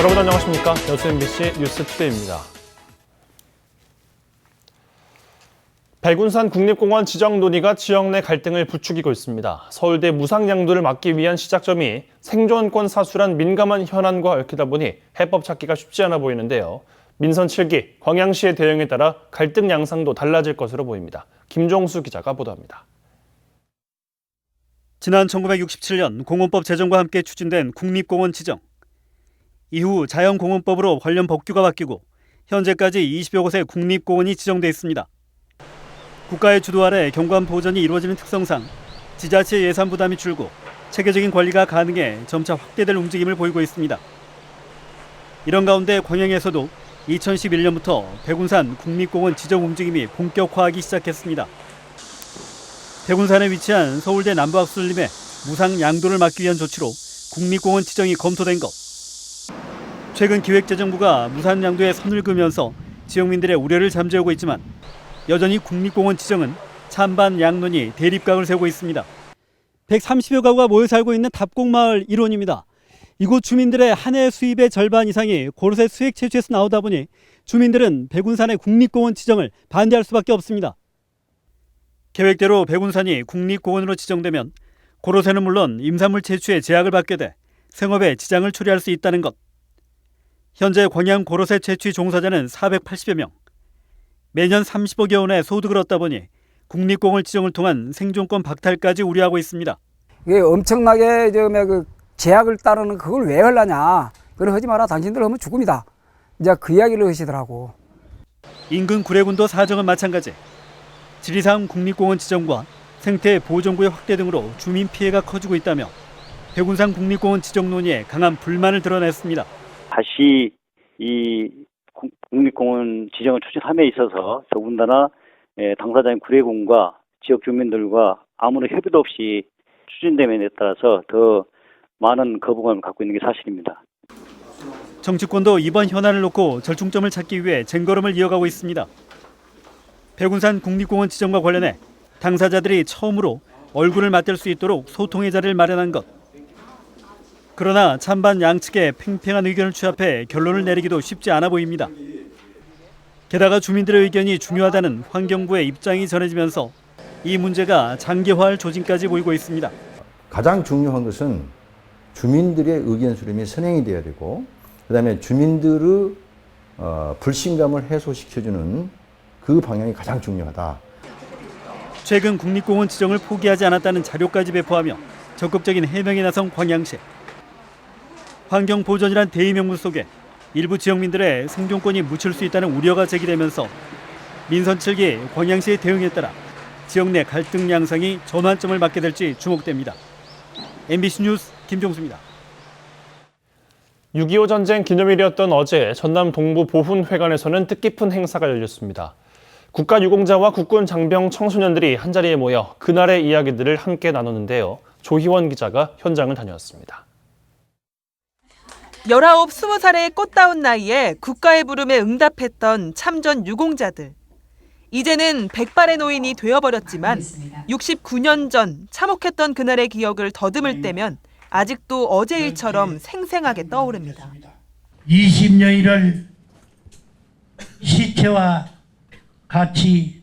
여러분 안녕하십니까? 여수 MBC 뉴스투데이입니다. 백운산 국립공원 지정 논의가 지역 내 갈등을 부추기고 있습니다. 서울대 무상양도를 막기 위한 시작점이 생존권 사수란 민감한 현안과 얽히다 보니 해법 찾기가 쉽지 않아 보이는데요. 민선 7기 광양시의 대응에 따라 갈등 양상도 달라질 것으로 보입니다. 김종수 기자가 보도합니다. 지난 1967년 공원법 제정과 함께 추진된 국립공원 지정. 이후 자연공원법으로 관련 법규가 바뀌고 현재까지 20여 곳의 국립공원이 지정돼 있습니다. 국가의 주도 아래 경관 보전이 이루어지는 특성상 지자체의 예산 부담이 줄고 체계적인 관리가 가능해 점차 확대될 움직임을 보이고 있습니다. 이런 가운데 광양에서도 2011년부터 백운산 국립공원 지정 움직임이 본격화하기 시작했습니다. 백운산에 위치한 서울대 남부학술림의 무상 양도를 막기 위한 조치로 국립공원 지정이 검토된 것. 최근 기획재정부가 무상 양도에 선을 그으면서 지역민들의 우려를 잠재우고 있지만 여전히 국립공원 지정은 찬반 양론이 대립각을 세우고 있습니다. 130여 가구가 모여 살고 있는 답곡마을 일원입니다. 이곳 주민들의 한 해 수입의 절반 이상이 고로쇠 수액 채취에서 나오다 보니 주민들은 백운산의 국립공원 지정을 반대할 수밖에 없습니다. 계획대로 백운산이 국립공원으로 지정되면 고로쇠는 물론 임산물 채취에 제약을 받게 돼 생업에 지장을 초래할 수 있다는 것. 현재 광양 고로쇠 채취 종사자는 480여 명. 매년 30억여 원의 소득을 얻다 보니 국립공원 지정을 통한 생존권 박탈까지 우려하고 있습니다. 이게 엄청나게 그 제약을 따르는 그걸 왜 하려냐. 그걸 하지 마라. 당신들 하면 죽음이다. 이제 그 이야기를 하시더라고. 인근 구례군도 사정은 마찬가지. 지리산 국립공원 지정과 생태 보존구역 확대 등으로 주민 피해가 커지고 있다며 백운산 국립공원 지정 논의에 강한 불만을 드러냈습니다. 다시 이 국립공원 지정을 추진함에 있어서 더군다나 당사자인 구례군과 지역 주민들과 아무런 협의도 없이 추진됨에 따라서 더 많은 거부감을 갖고 있는 게 사실입니다. 정치권도 이번 현안을 놓고 절충점을 찾기 위해 쟁걸음을 이어가고 있습니다. 백운산 국립공원 지정과 관련해 당사자들이 처음으로 얼굴을 맞댈 수 있도록 소통의 자리를 마련한 것. 그러나 찬반 양측의 팽팽한 의견을 취합해 결론을 내리기도 쉽지 않아 보입니다. 게다가 주민들의 의견이 중요하다는 환경부의 입장이 전해지면서 이 문제가 장기화할 조짐까지 보이고 있습니다. 가장 중요한 것은 주민들의 의견 수렴이 선행이 돼야 되고 그다음에 주민들의 불신감을 해소시켜주는 그 방향이 가장 중요하다. 최근 국립공원 지정을 포기하지 않았다는 자료까지 배포하며 적극적인 해명에 나선 광양시. 환경보전이란 대의명분 속에 일부 지역민들의 생존권이 묻힐 수 있다는 우려가 제기되면서 민선 7기 광양시의 대응에 따라 지역 내 갈등 양상이 전환점을 맞게 될지 주목됩니다. MBC 뉴스 김종수입니다. 6.25 전쟁 기념일이었던 어제 전남 동부 보훈회관에서는 뜻깊은 행사가 열렸습니다. 국가유공자와 국군 장병 청소년들이 한자리에 모여 그날의 이야기들을 함께 나눴는데요. 조희원 기자가 현장을 다녀왔습니다. 19, 20살의 꽃다운 나이에 국가의 부름에 응답했던 참전 유공자들. 이제는 백발의 노인이 되어버렸지만 69년 전 참혹했던 그날의 기억을 더듬을 때면 아직도 어제 일처럼 생생하게 떠오릅니다. 20여일을 시체와 같이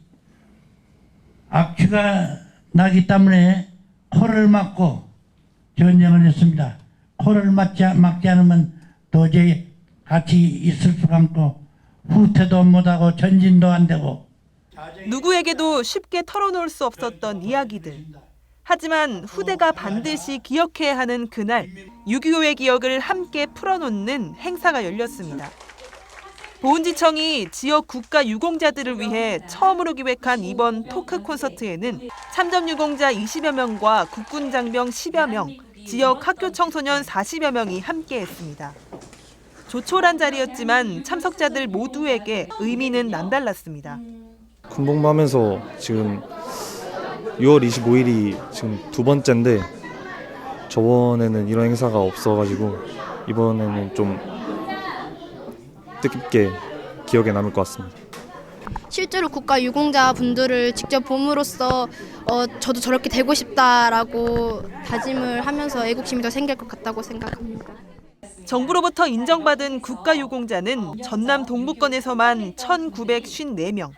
악취가 나기 때문에 코를 막고 전쟁을 했습니다. 코를 막지 않으면 도저히 같이 있을 수가 없고 후퇴도 못하고 전진도 안 되고 누구에게도 쉽게 털어놓을 수 없었던 이야기들. 하지만 후대가 반드시 기억해야 하는 그날 6.25의 기억을 함께 풀어놓는 행사가 열렸습니다. 보훈지청이 지역 국가 유공자들을 위해 처음으로 기획한 이번 토크 콘서트에는 참전 유공자 20여 명과 국군 장병 10여 명, 지역 학교 청소년 40여 명이 함께했습니다. 조촐한 자리였지만 참석자들 모두에게 의미는 남달랐습니다. 군복무하면서 지금 6월 25일이 지금 두 번째인데 저번에는 이런 행사가 없어가지고 이번에는 좀 뜻깊게 기억에 남을 것 같습니다. 실제로 국가 유공자 분들을 직접 봄으로써 저도 저렇게 되고 싶다라고 다짐을 하면서 애국심이 더 생길 것 같다고 생각합니다. 정부로부터 인정받은 국가유공자는 전남 동부권에서만 1,954명.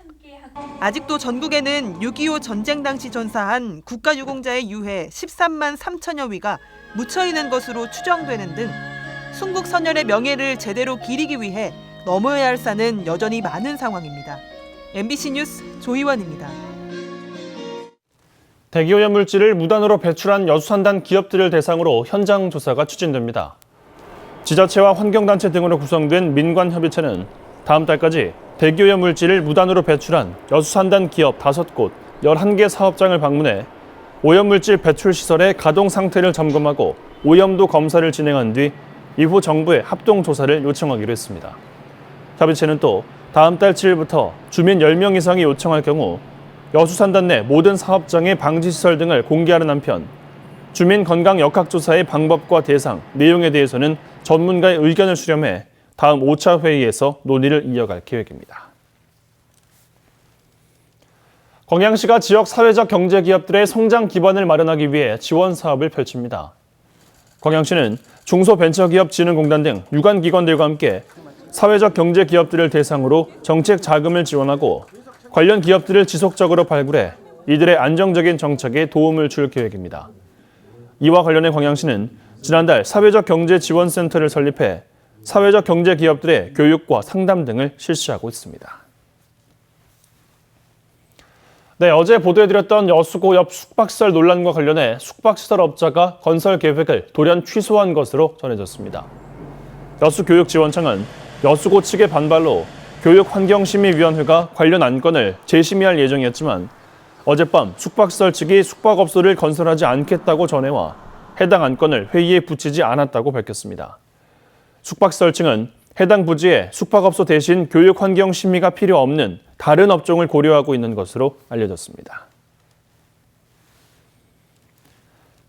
아직도 전국에는 6.25 전쟁 당시 전사한 국가유공자의 유해 13만 3천여 위가 묻혀있는 것으로 추정되는 등 순국 선열의 명예를 제대로 기리기 위해 넘어야 할 산은 여전히 많은 상황입니다. MBC 뉴스 조희원입니다. 대기오염 물질을 무단으로 배출한 여수산단 기업들을 대상으로 현장 조사가 추진됩니다. 지자체와 환경단체 등으로 구성된 민관협의체는 다음 달까지 대기오염 물질을 무단으로 배출한 여수산단 기업 5곳, 11개 사업장을 방문해 오염물질 배출 시설의 가동 상태를 점검하고 오염도 검사를 진행한 뒤 이후 정부에 합동조사를 요청하기로 했습니다. 협의체는 또 다음 달 7일부터 주민 10명 이상이 요청할 경우 여수산단 내 모든 사업장의 방지시설 등을 공개하는 한편 주민 건강 역학조사의 방법과 대상, 내용에 대해서는 전문가의 의견을 수렴해 다음 5차 회의에서 논의를 이어갈 계획입니다. 광양시가 지역 사회적 경제 기업들의 성장 기반을 마련하기 위해 지원 사업을 펼칩니다. 광양시는 중소벤처기업진흥공단 등 유관기관들과 함께 사회적 경제 기업들을 대상으로 정책 자금을 지원하고 관련 기업들을 지속적으로 발굴해 이들의 안정적인 정착에 도움을 줄 계획입니다. 이와 관련해 광양시는 지난달 사회적 경제 지원센터를 설립해 사회적 경제 기업들의 교육과 상담 등을 실시하고 있습니다. 네, 어제 보도해드렸던 여수고 옆 숙박시설 논란과 관련해 숙박시설업자가 건설 계획을 돌연 취소한 것으로 전해졌습니다. 여수교육지원청은 여수고 측의 반발로 교육환경심의위원회가 관련 안건을 재심의할 예정이었지만 어젯밤 숙박시설 측이 숙박업소를 건설하지 않겠다고 전해와 해당 안건을 회의에 붙이지 않았다고 밝혔습니다. 숙박시설 측은 해당 부지에 숙박업소 대신 교육환경심의가 필요 없는 다른 업종을 고려하고 있는 것으로 알려졌습니다.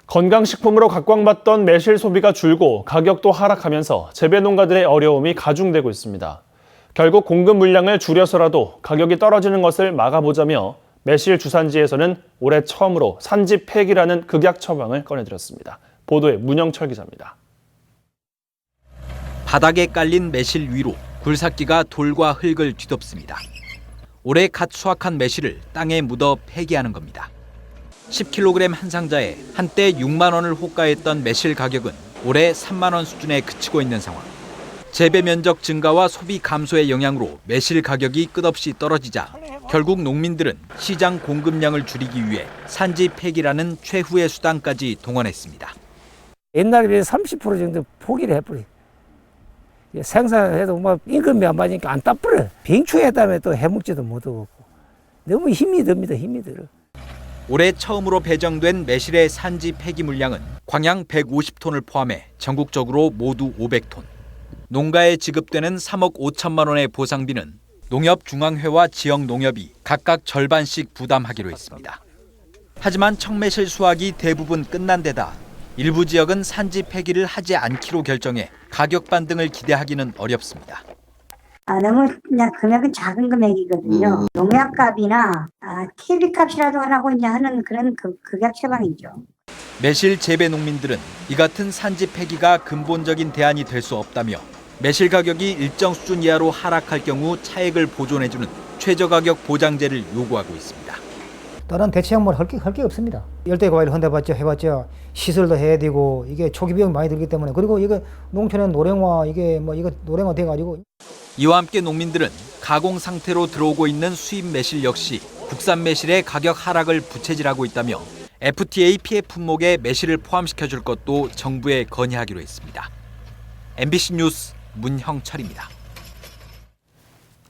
건강식품으로 각광받던 매실 소비가 줄고 가격도 하락하면서 재배농가들의 어려움이 가중되고 있습니다. 결국 공급 물량을 줄여서라도 가격이 떨어지는 것을 막아보자며 매실 주산지에서는 올해 처음으로 산지 폐기라는 극약 처방을 꺼내들었습니다. 보도에 문영철 기자입니다. 바닥에 깔린 매실 위로 굴삭기가 돌과 흙을 뒤덮습니다. 올해 갓 수확한 매실을 땅에 묻어 폐기하는 겁니다. 10kg 한 상자에 한때 6만 원을 호가했던 매실 가격은 올해 3만 원 수준에 그치고 있는 상황. 재배 면적 증가와 소비 감소의 영향으로 매실 가격이 끝없이 떨어지자 결국 농민들은 시장 공급량을 줄이기 위해 산지 폐기라는 최후의 수단까지 동원했습니다. 옛날에 비해 30% 정도 포기를 해버려. 생산해도 뭐 임금이 안 맞으니까 안 따버려. 빙추에 다음에 또 해먹지도 못하고 너무 힘이 듭니다. 힘이 들어. 올해 처음으로 배정된 매실의 산지 폐기 물량은 광양 150톤을 포함해 전국적으로 모두 500톤. 농가에 지급되는 3억 5천만 원의 보상비는 농협중앙회와 지역농협이 각각 절반씩 부담하기로 했습니다. 하지만 청매실 수확이 대부분 끝난 데다 일부 지역은 산지 폐기를 하지 않기로 결정해 가격 반등을 기대하기는 어렵습니다. 너무 그냥 금액은 작은 금액이거든요. 농약값이나 TV값이라도 하라고 이제 하는 그런 극약 처방이죠. 매실 재배 농민들은 이 같은 산지 폐기가 근본적인 대안이 될 수 없다며 매실 가격이 일정 수준 이하로 하락할 경우 차액을 보존해주는 최저가격 보장제를 요구하고 있습니다. 다른 대체약물 할 게 없습니다. 열대과일 해봤자 시설도 해야 되고 이게 초기 비용 많이 들기 때문에 그리고 이거 농촌의 노령화 이거 노령화 돼가지고 이와 함께 농민들은 가공 상태로 들어오고 있는 수입 매실 역시 국산 매실의 가격 하락을 부채질하고 있다며 FTA 피해 품목에 매실을 포함시켜줄 것도 정부에 건의하기로 했습니다. MBC 뉴스 문형철입니다.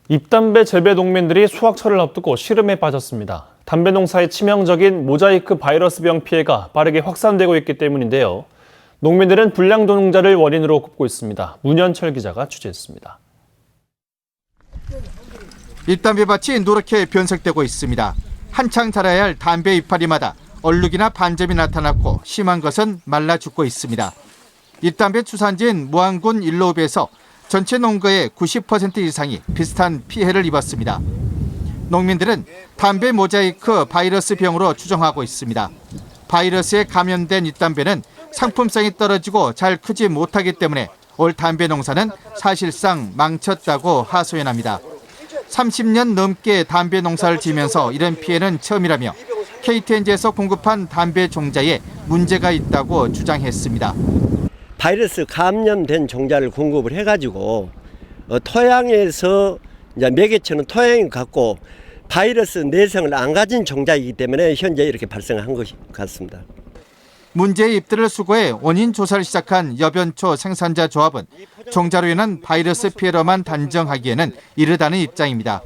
잎담배 재배 농민들이 수확철을 앞두고 시름에 빠졌습니다. 담배 농사의 치명적인 모자이크 바이러스병 피해가 빠르게 확산되고 있기 때문인데요. 농민들은 불량 노동자를 원인으로 꼽고 있습니다. 문현철 기자가 취재했습니다. 잎담배밭이 노랗게 변색되고 있습니다. 한창 자라야 할 담배 이파리마다 얼룩이나 반점이 나타났고 심한 것은 말라 죽고 있습니다. 잎담배 추산지인 무안군 일로읍에서 전체 농가의 90% 이상이 비슷한 피해를 입었습니다. 농민들은 담배 모자이크 바이러스 병으로 추정하고 있습니다. 바이러스에 감염된 잎담배는 상품성이 떨어지고 잘 크지 못하기 때문에 올 담배 농사는 사실상 망쳤다고 하소연합니다. 30년 넘게 담배 농사를 지면서 이런 피해는 처음이라며 KTNG에서 공급한 담배 종자에 문제가 있다고 주장했습니다. 바이러스 감염된 종자를 공급을 해가지고 토양에서 이제 매개체는 토양이 갖고 바이러스 내성을 안 가진 종자이기 때문에 현재 이렇게 발생한 것 같습니다. 문제의 잎들을 수거해 원인 조사를 시작한 여변초 생산자 조합은 종자로 인한 바이러스 피해로만 단정하기에는 이르다는 입장입니다.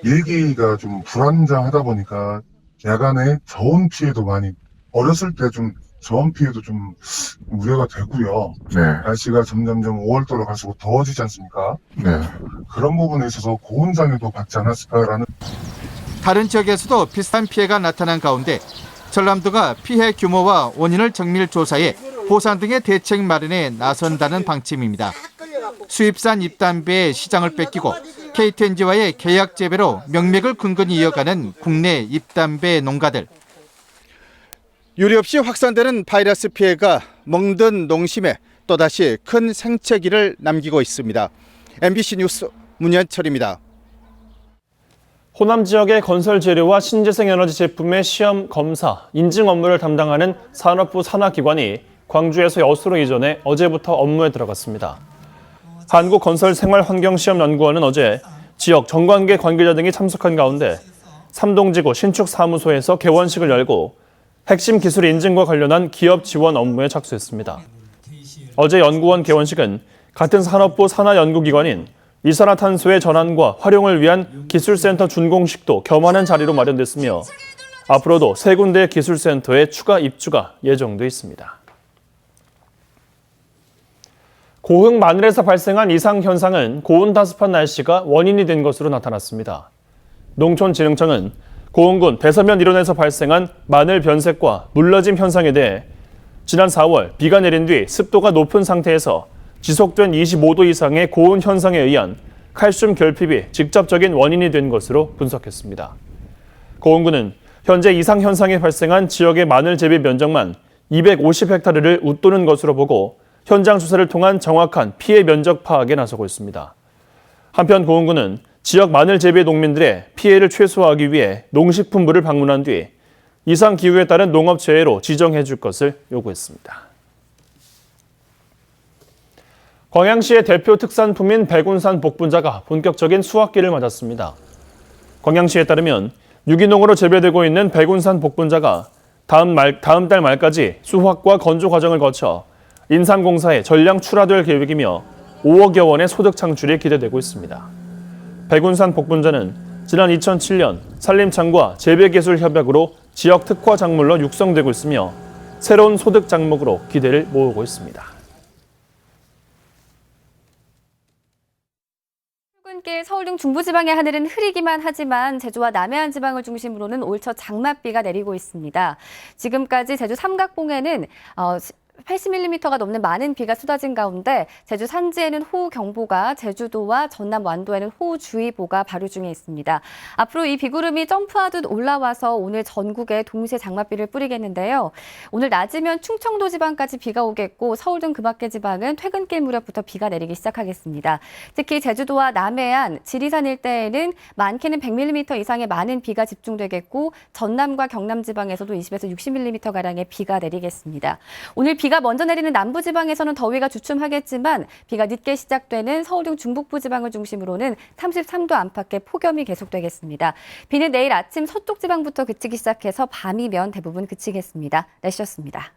일기가 좀 불안정하다 보니까 야간에 저온 피해도 많이, 어렸을 때 좀 저온 피해도 좀 우려가 되고요. 날씨가 점점점 5월도로 갈수록 더워지지 않습니까? 그런 부분에 있어서 고온장애도 받지 않았을까라는. 다른 지역에서도 비슷한 피해가 나타난 가운데 전남도가 피해 규모와 원인을 정밀 조사해 보상 등의 대책 마련에 나선다는 방침입니다. 수입산 잎담배의 시장을 뺏기고 KTNG와의 계약 재배로 명맥을 근근히 이어가는 국내 잎담배 농가들. 유례 없이 확산되는 바이러스 피해가 먹는 농심에 또다시 큰 생채기를 남기고 있습니다. MBC 뉴스 문현철입니다. 호남 지역의 건설 재료와 신재생 에너지 제품의 시험 검사, 인증 업무를 담당하는 산업부 산하기관이 광주에서 여수로 이전해 어제부터 업무에 들어갔습니다. 한국건설생활환경시험연구원은 어제 지역 정관계 관계자 등이 참석한 가운데 삼동지구 신축사무소에서 개원식을 열고 핵심 기술 인증과 관련한 기업 지원 업무에 착수했습니다. 어제 연구원 개원식은 같은 산업부 산하연구기관인 이산화탄소의 전환과 활용을 위한 기술센터 준공식도 겸하는 자리로 마련됐으며 앞으로도 3군데의 기술센터의 추가 입주가 예정돼 있습니다. 고흥 마늘에서 발생한 이상현상은 고온다습한 날씨가 원인이 된 것으로 나타났습니다. 농촌진흥청은 고흥군 대서면 일원에서 발생한 마늘 변색과 물러짐 현상에 대해 지난 4월 비가 내린 뒤 습도가 높은 상태에서 지속된 25도 이상의 고온 현상에 의한 칼슘 결핍이 직접적인 원인이 된 것으로 분석했습니다. 고흥군은 현재 이상 현상이 발생한 지역의 마늘 재배 면적만 250헥타르를 웃도는 것으로 보고 현장 조사를 통한 정확한 피해 면적 파악에 나서고 있습니다. 한편 고흥군은 지역 마늘 재배 농민들의 피해를 최소화하기 위해 농식품부를 방문한 뒤 이상 기후에 따른 농업재해로 지정해 줄 것을 요구했습니다. 광양시의 대표 특산품인 백운산 복분자가 본격적인 수확기를 맞았습니다. 광양시에 따르면 유기농으로 재배되고 있는 백운산 복분자가 다음 달 말까지 수확과 건조 과정을 거쳐 인삼공사에 전량 출하될 계획이며 5억여 원의 소득 창출이 기대되고 있습니다. 백운산 복분자는 지난 2007년 산림청과 재배기술협약으로 지역 특화 작물로 육성되고 있으며 새로운 소득 작목으로 기대를 모으고 있습니다. 출근길 서울 등 중부지방의 하늘은 흐리기만 하지만 제주와 남해안 지방을 중심으로는 올 첫 장맛비가 내리고 있습니다. 지금까지 제주 삼각봉에는 80mm가 넘는 많은 비가 쏟아진 가운데 제주 산지에는 호우경보가, 제주도와 전남 완도에는 호우주의보가 발효 중에 있습니다. 앞으로 이 비구름이 점프하듯 올라와서 오늘 전국에 동시에 장맛비를 뿌리겠는데요. 오늘 낮이면 충청도 지방까지 비가 오겠고 서울 등 그 밖의 지방은 퇴근길 무렵부터 비가 내리기 시작하겠습니다. 특히 제주도와 남해안, 지리산 일대에는 많게는 100mm 이상의 많은 비가 집중되겠고 전남과 경남 지방에서도 20에서 60mm가량의 비가 내리겠습니다. 오늘 비가 먼저 내리는 남부지방에서는 더위가 주춤하겠지만 비가 늦게 시작되는 서울 등 중북부 지방을 중심으로는 33도 안팎의 폭염이 계속되겠습니다. 비는 내일 아침 서쪽 지방부터 그치기 시작해서 밤이면 대부분 그치겠습니다. 날씨였습니다.